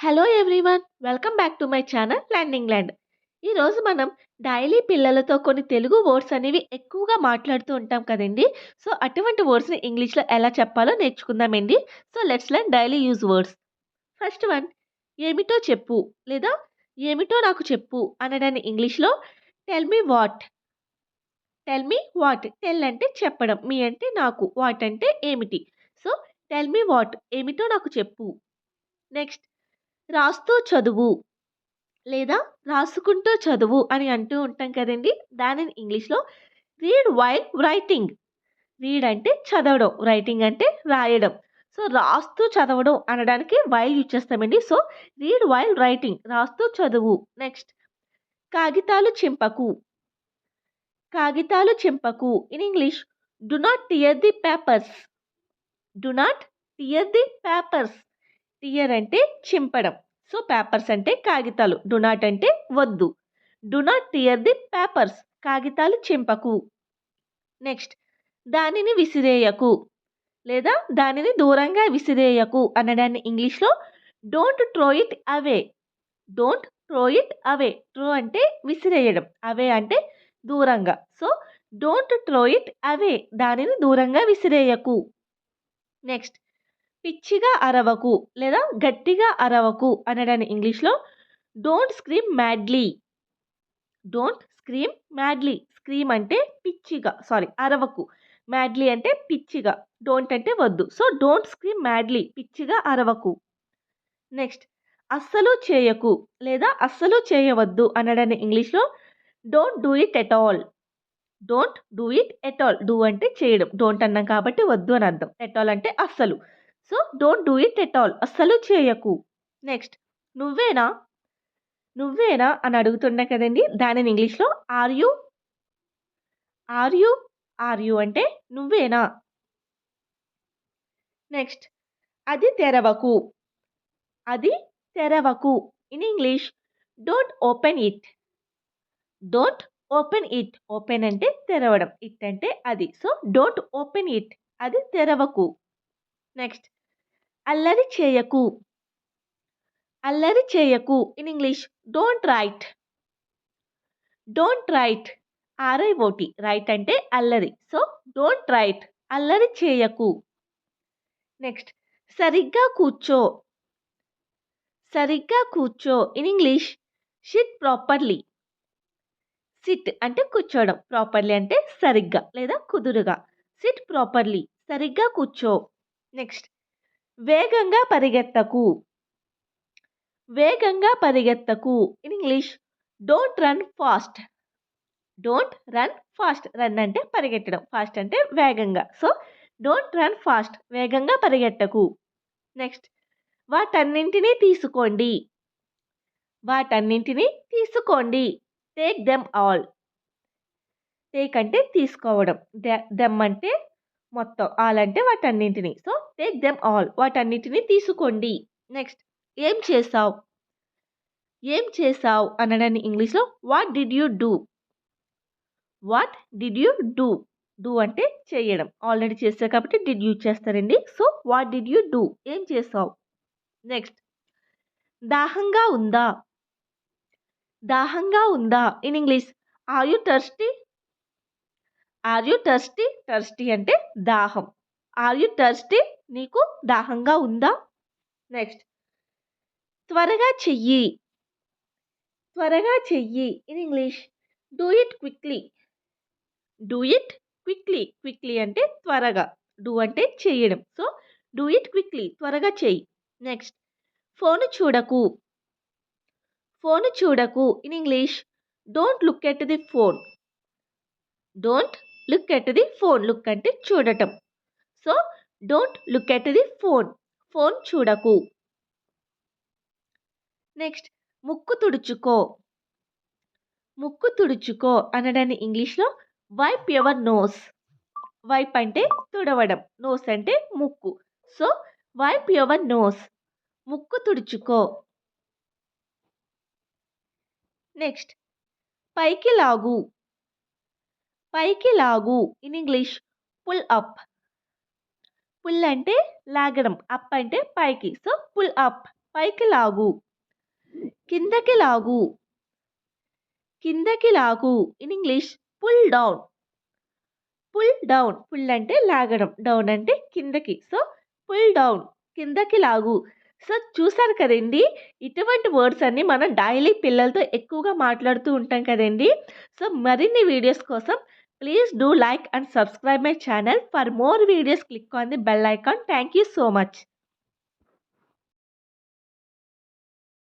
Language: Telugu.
Hello everyone! Welcome back to my channel learning land. ఈరోజు మనం డైలీ పిల్లలతో కొన్ని తెలుగు వర్డ్స్ అనేవి ఎక్కువగా మాట్లాడుతూ ఉంటాం కదండీ! సో, అటువంటి వర్డ్స్‌ని ఇంగ్లీష్‌లో ఎలా చెప్పాలో నేర్చుకుందామండి. So, let's learn daily use words. First one ఏమిటో చెప్పు లేదా ఏమిటో నాకు చెప్పు అనడాన్ని ఇంగ్లీష్‌లో tell me what. Tell me what. Tell అంటే చెప్పడం. మీ అంటే నాకు. వాట్ అంటే ఏమిటి. సో, టెల్ మీ వాట్ ఏమిటో నాకు చెప్పు. నెక్స్ట్ రాస్తూ చదువు లేదా రాసుకుంటూ చదువు అని అంటూ ఉంటాం కదండీ! దానిని ఇంగ్లీష్‌లో రీడ్ వైల్ రైటింగ్. రీడ్ అంటే చదవడం. రైటింగ్ అంటే రాయడం. సో, రాస్తూ చదవడం అనడానికి వైల్ యూజ్ చేస్తామండి. సో, రీడ్ వైల్ రైటింగ్ రాస్తూ చదువు. నెక్స్ట్ కాగితాలు చింపకు. కాగితాలు చింపకు. In English do not tear the papers. Do not tear the papers. Tear అంటే చింపడం. సో, పేపర్స్ అంటే కాగితాలు. డు నాట్ అంటే వద్దు. Do not tear the papers. కాగితాలు చింపకు. నెక్స్ట్ దానిని విసిరేయకు లేదా దానిని దూరంగా విసిరేయకు అనడాన్ని ఇంగ్లీష్‌లో don't throw it away. Don't throw it away. Throw అంటే విసిరేయడం. అవే అంటే దూరంగా. So, don't throw it away. దానిని దూరంగా విసిరేయకు. నెక్స్ట్ పిచ్చిగా అరవకు లేదా గట్టిగా అరవకు అనడాన్ని ఇంగ్లీష్‌లో don't scream madly. Don't scream madly. Scream అంటే పిచ్చిగా అరవకు. మ్యాడ్లీ అంటే పిచ్చిగా. డోంట్ అంటే వద్దు. So, don't scream madly. పిచ్చిగా అరవకు. నెక్స్ట్ అస్సలు చేయకు లేదా అస్సలు చేయవద్దు అనడాన్ని ఇంగ్లీష్‌లో don't do it at all. Don't do it at all. Do అంటే చేయడం. డోంట్ అన్నాం కాబట్టి వద్దు అని అర్థం. ఎట్ ఆల్ అంటే అస్సలు. So, don't do it at all. అస్సలు చేయకు. నెక్స్ట్ నువ్వేనా? నువ్వేనా అని అడుగుతున్నా కదండీ! దానిని ఇంగ్లీష్‌లో are you? Are you? Are you అంటే నువ్వేనా? నెక్స్ట్ అది తెరవకు. అది తెరవకు. In English don't open it. Don't open it. Open అంటే తెరవడం. ఇట్ అంటే అది. So, don't open it. అది తెరవకు. నెక్స్ట్ అల్లరి చేయకు. అల్లరి చేయకు. In English don't riot. Don't riot. R I O T. Riot అంటే అల్లరి. So, don't riot. అల్లరి చేయకు. నెక్స్ట్ సరిగ్గా కూర్చో. సరిగ్గా కూర్చో. In English sit properly. Sit అంటే కూర్చోవడం. ప్రాపర్లీ అంటే సరిగ్గా లేదా కుదురుగా. Sit properly. సరిగ్గా కూర్చో. నెక్స్ట్ వేగంగా పరిగెత్తకు. వేగంగా పరిగెత్తకు. In English don't run fast. Don't run fast. Run అంటే పరిగెత్తడం. ఫాస్ట్ అంటే వేగంగా. So, don't run fast. వేగంగా పరిగెత్తకు. నెక్స్ట్ వాటన్నింటినీ తీసుకోండి. వాటన్నింటినీ తీసుకోండి. Take them all. టేక్ అంటే తీసుకోవడం. దెమ్ అంటే మొత్తం. ఆల్ అంటే వాటన్నింటిని. So, take them all. వాటన్నిటిని తీసుకోండి. నెక్స్ట్ ఏం చేసావు? ఏం చేసావు అనడాన్ని ఇంగ్లీష్‌లో what did you do? What did you do? Do అంటే చేయడం. ఆల్రెడీ చేశారు కాబట్టి డిడ్ యూజ్ చేస్తారండి. So, what did you do? ఏం చేసావు? నెక్స్ట్ దాహంగా ఉందా? దాహంగా ఉందా? In English are you thirsty? Are you thirsty? Thirsty అంటే దాహం. Are you thirsty? నీకు దాహంగా ఉందా? నెక్స్ట్ త్వరగా చెయ్యి. త్వరగా చెయ్యి. In English do it quickly. Do it quickly. Quickly అంటే త్వరగా. డూ అంటే చేయడం. So, do it quickly. త్వరగా చెయ్యి. నెక్స్ట్ ఫోను చూడకు. ఫోను చూడకు. In English don't look at the phone. Don't look at the phone. Look అంటే చూడటం. So, don't look at the phone. Phone చూడకు. నెక్స్ట్ ముక్కు తుడుచుకో. ముక్కు తుడుచుకో అనడాన్ని ఇంగ్లీష్‌లో వైప్ యువర్ నోస్. వైప్ అంటే తుడవడం. నోస్ అంటే ముక్కు. So, wipe your nose. ముక్కు తుడుచుకో. నెక్స్ట్ పైకి లాగు. పైకి లాగు. In English pull up. Pull అంటే లాగడం. అప్ అంటే పైకి. So, pull up. పైకి లాగు. కిందకి లాగు. కిందకి లాగు. In English pull down. Pull down. Pull అంటే లాగడం. డౌన్ అంటే కిందకి. So, pull down. కిందకి లాగు. సో, చూసారు కదండీ! ఇటువంటి వర్డ్స్ అన్నీ మనం డైలీ పిల్లలతో ఎక్కువగా మాట్లాడుతూ ఉంటాం కదండీ! సో, మరిన్ని వీడియోస్ కోసం please do like and subscribe my channel. For more videos click on the bell icon. Thank you so much.